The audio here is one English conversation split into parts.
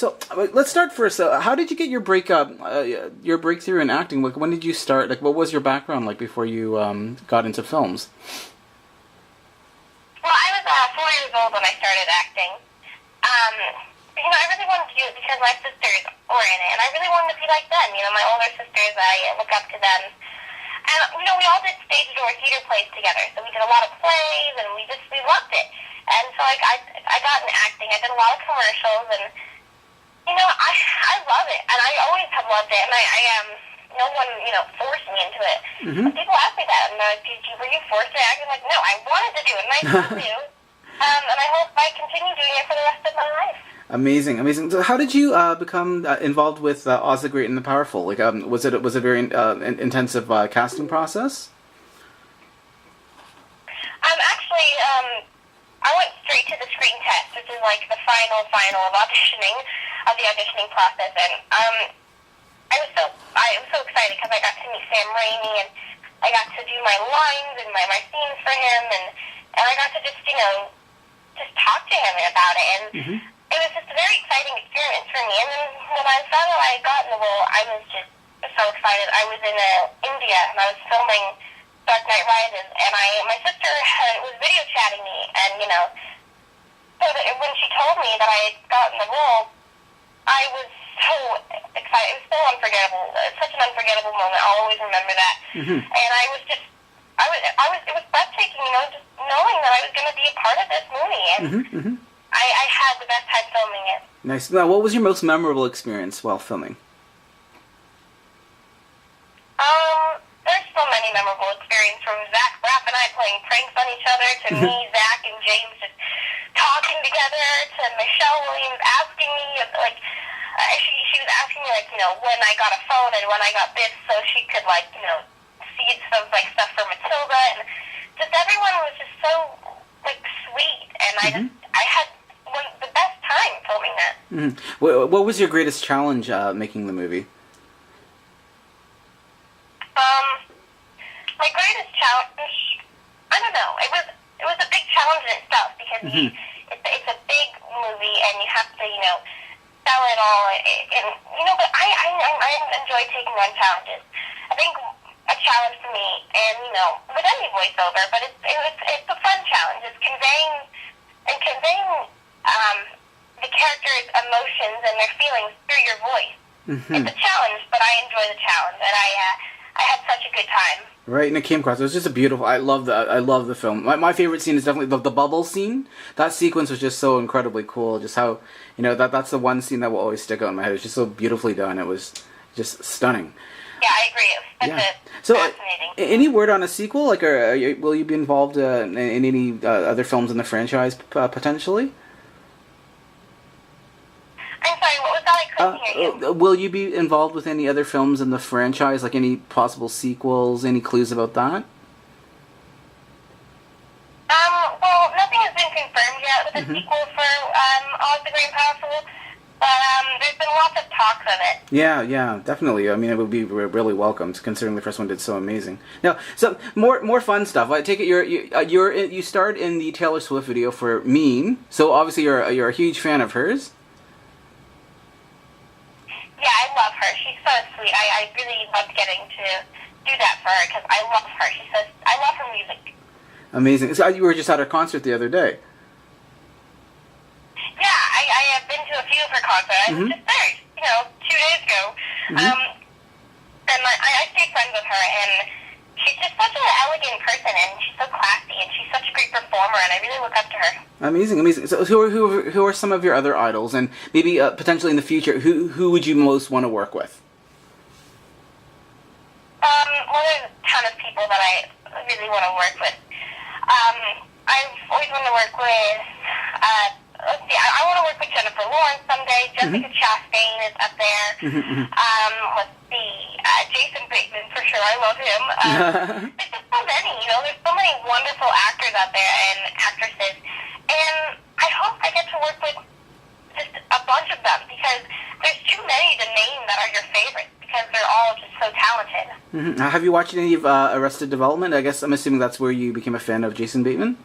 So let's start first. How did you get your your breakthrough in acting? Like, when did you start? Like, what was your background like before you got into films? Well, I was 4 years old when I started acting. I really wanted to do it because my sisters were in it, and I really wanted to be like them. My older sisters, I look up to them. And, we all did stage door theater plays together, so we did a lot of plays, and we loved it. And so, I got into acting. I did a lot of commercials, and, I love it, and I always have loved it, and no one, forced me into it. Mm-hmm. But people ask me that, and they're like, were you forced to act? I'm like, no, I wanted to do it, and I still do. And I hope I continue doing it for the rest of my life. Amazing, amazing. So how did you become involved with Oz the Great and the Powerful? Like, was it a very intensive casting process? Actually, I went straight to the screen test, which is like the final of the auditioning process, and I was so excited because I got to meet Sam Raimi, and I got to do my lines and my scenes for him, and I got to just talk to him about it, and it was just a very exciting experience for me. And then when I found out I had gotten the role, I was just so excited. I was in India, and I was filming Dark Knight Rises, and my sister was video chatting me, and so that when she told me that I had gotten the role, I was so excited. It was so unforgettable. It's such an unforgettable moment. I'll always remember that. And I was just, it was breathtaking, just knowing that I was going to be a part of this movie, and I had the best time filming it. Nice. Now, what was your most memorable experience while filming? There's so many memorable experiences, from Zach Braff and I playing pranks on each other, to me, Zach, and James just talking together, to Michelle Williams asking me, she was asking me, when I got a phone and when I got this, so she could, see some, stuff for Matilda, and just everyone was just so, sweet, and I had the best time filming that. What was your greatest challenge making the movie? My greatest challenge, I don't know. It was a big challenge in itself, because it's a big movie, and you have to, sell it all, and but I enjoy taking on challenges. I think a challenge for me, and with any voiceover, but it's a fun challenge. It's conveying the characters' emotions and their feelings through your voice. It's a challenge, but I enjoy the challenge, and I had such a good time. Right, and it came across. It was just a beautiful. I love the film. My favorite scene is definitely the bubble scene. That sequence was just so incredibly cool. Just how that's the one scene that will always stick out in my head. It was just so beautifully done. It was just stunning. Yeah, I agree. It was fascinating. Any word on a sequel? Like, will you be involved in any other films in the franchise potentially? I'm sorry, what was that? I couldn't hear you. Will you be involved with any other films in the franchise? Like any possible sequels? Any clues about that? Well, nothing has been confirmed yet with a sequel for Oz the Great and Powerful, but there's been lots of talks of it. Yeah, definitely. I mean, it would be really welcomed, considering the first one did so amazing. Now, so more fun stuff. I take it you starred in the Taylor Swift video for Mean. So obviously you're a huge fan of hers. Yeah, I love her. She's so sweet. I really loved getting to do that for her, because I love her. I love her music. Amazing. So you were just at her concert the other day. Yeah, I have been to a few of her concerts. I was just there, 2 days ago. And I stayed friends with her, and she's just such an elegant person, and she's so classy, and she's such a great performer, and I really look up to her. Amazing. So who are some of your other idols, and maybe potentially in the future, who would you most want to work with? Well, there's a ton of people that I really want to work with. I've always wanted to work with, let's see, I want to work with Jennifer Lawrence someday. Jessica Chastain is up there. Let's see, Jason Bateman, for sure. I love him. There's just so many, there's so many wonderful actors out there and actresses. And I hope I get to work with just a bunch of them, because there's too many to name that are your favorites, because they're all just so talented. Have you watched any of Arrested Development? I guess I'm assuming that's where you became a fan of Jason Bateman?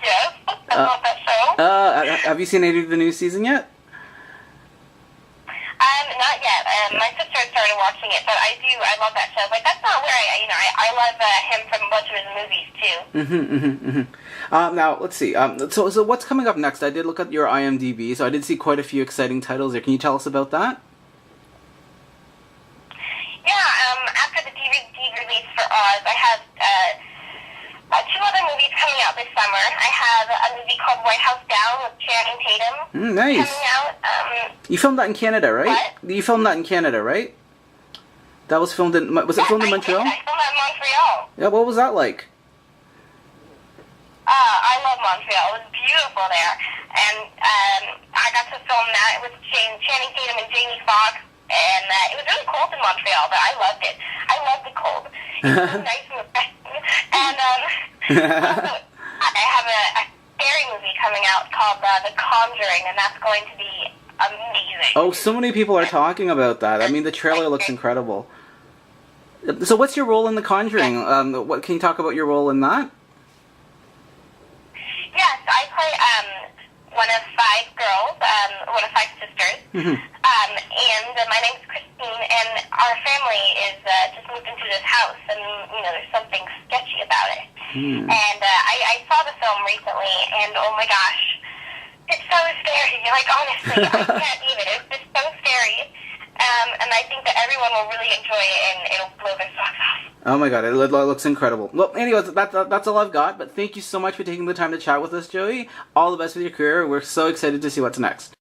Yes, I love that show. Have you seen any of the new season yet? Not yet. My sister started watching it, but I love that show. But that's not where I love him from a bunch of his movies too. Now, let's see. So what's coming up next? I did look at your IMDb, so I did see quite a few exciting titles there. Can you tell us about that? Yeah, after the DVD release for Oz, I have two other movies coming out this summer. I have a movie called White House Down with Channing Tatum nice. coming out. You filmed that in Canada, right? What? You filmed that in Canada, right? That was filmed in... Was it filmed in Montreal? I filmed that in Montreal. Yeah, what was that like? I love Montreal. It was beautiful there. And I got to film that with Channing Tatum and Jamie Foxx. And it was really cold in Montreal, but I loved it. I love the cold. It was so nice and refreshing. And also, I have a scary movie coming out called The Conjuring, and that's going to be amazing. Oh, so many people are talking about that. I mean, the trailer looks incredible. So what's your role in The Conjuring? What can you talk about your role in that? Yes, I play one of five girls, one of five sisters. And my name's Christine, and our family is just moved into this house, and there's something sketchy about it. And I saw the film recently, and oh my gosh, it's so scary. Like, honestly, I can't even. It's just so scary. And I think that everyone will really enjoy it, and it'll blow their socks off. Oh my god, it looks incredible. Well, anyways, that's all I've got, but thank you so much for taking the time to chat with us, Joey. All the best with your career. We're so excited to see what's next.